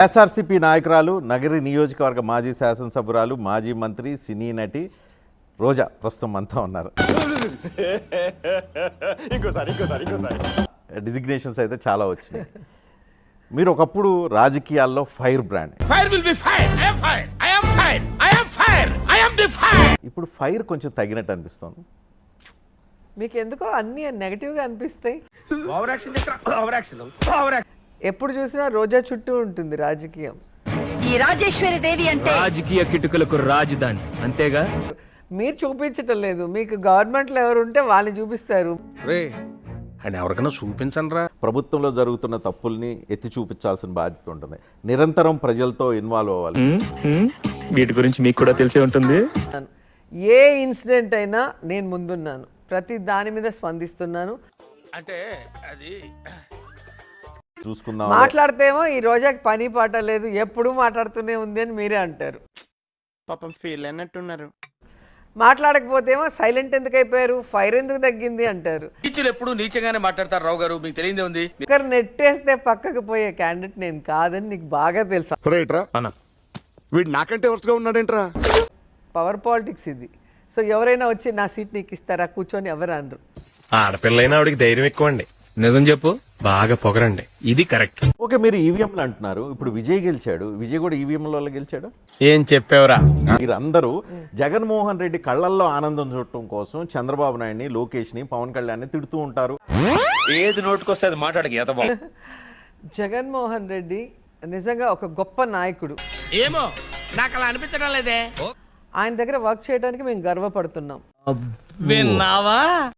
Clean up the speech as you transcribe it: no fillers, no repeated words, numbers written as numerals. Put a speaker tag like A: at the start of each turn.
A: SRCP నాయకురాలు, నగరి నియోజకవర్గ మాజీ శాసనసభ్యురాలు, మాజీ మంత్రి, సినీ నటి రోజా ప్రస్తుతం అంతా ఉన్నారు. డిజిగ్నేషన్స్ అయితే చాలా వచ్చినాయి. మీరు ఒకప్పుడు రాజకీయాల్లో ఫైర్ బ్రాండ్. ఇప్పుడు ఫైర్ కొంచెం తగినట్టు అనిపిస్తుంది.
B: మీకు ఎందుకో అన్ని నెగటివ్గా అనిపిస్తాయి. ఎప్పుడు చూసినా రోజా చుట్టూ ఉంటుంది రాజకీయం.
C: ఈ రాజేశ్వరి దేవి అంటే
D: రాజకీయ కిటుకులకు రాజధాని, అంతేగా?
B: మీరు చూపించటం లేదు. మీకు గవర్నమెంట్లో ఎవరు ఉంటే వాళ్ళని చూపిస్తారు.
E: ఎవరికైనా చూపించండి రా.
A: ప్రభుత్వంలో జరుగుతున్న తప్పుల్ని ఎత్తి చూపించాల్సిన బాధ్యత ఉంటుంది. నిరంతరం ప్రజలతో ఇన్వాల్వ్ అవ్వాలి.
D: వీటి గురించి మీకు కూడా తెలిసే ఉంటుంది.
B: ఏ ఇన్సిడెంట్ అయినా నేను ముందున్నాను, ప్రతి దాని మీద స్పందిస్తున్నాను.
E: అంటే అది
A: చూసుకుందాం.
B: మాట్లాడితేమో ఈ రోజాకి పని పాట లేదు, ఎప్పుడూ మాట్లాడుతూనే ఉంది అని మీరే అంటారు.
E: పాపం ఫీల్ అన్నట్టున్నారు.
B: మాట్లాడకపోతేమో సైలెంట్ ఎందుకు అయిపోయారు, ఫైర్ ఎందుకు తగ్గింది అంటారు.
E: టీచర్లు ఎప్పుడు నీచగానే మాట్లాడతారు రావు గారు, మీకు తెలియదే ఉంది.
B: ఒకరు నెట్టేస్తే పక్కకు పోయే క్యాండిడేట్ నేను కాదని నీకు బాగా తెలుసు.
F: వీడు నాకంటే వరుసగా ఉన్నాడేంట్రా.
B: పవర్ పాలిటిక్స్ ఇది. సో ఎవరైనా వచ్చి నా సీట్ నీకు ఇస్తారా కూర్చొని ఎవరు అనరు.
G: ఆడపిల్లైనా ఆవిడకి ధైర్యం ఎక్కువ అండి.
D: నిజం చెప్పు.
G: బాగా పొగరండి.
D: ఇది కరెక్ట్.
A: ఓకే, మీరు ఈవీఎంలు అంటున్నారు. ఇప్పుడు విజయ్ గెలిచాడు. విజయ్ కూడా ఈవీఎంలలో గెలిచాడు.
E: ఏం చెప్పావురా?
A: మీరు అందరూ జగన్మోహన్ రెడ్డి కళ్ళల్లో ఆనందం చూడటం కోసం చంద్రబాబు నాయుడిని, లోకేష్ని, పవన్ కళ్యాణ్ని తిడుతూ ఉంటారు.
E: ఏది నోటుకొస్తే అది మాట్లాడక
B: జగన్మోహన్ రెడ్డి నిజంగా ఒక గొప్ప నాయకుడు.
E: ఏమో నాకు అలా అనిపించడం లేదే.
B: ఆయన దగ్గర వర్క్ చేయడానికి మేము గర్వపడుతున్నాం.
E: విన్నావా?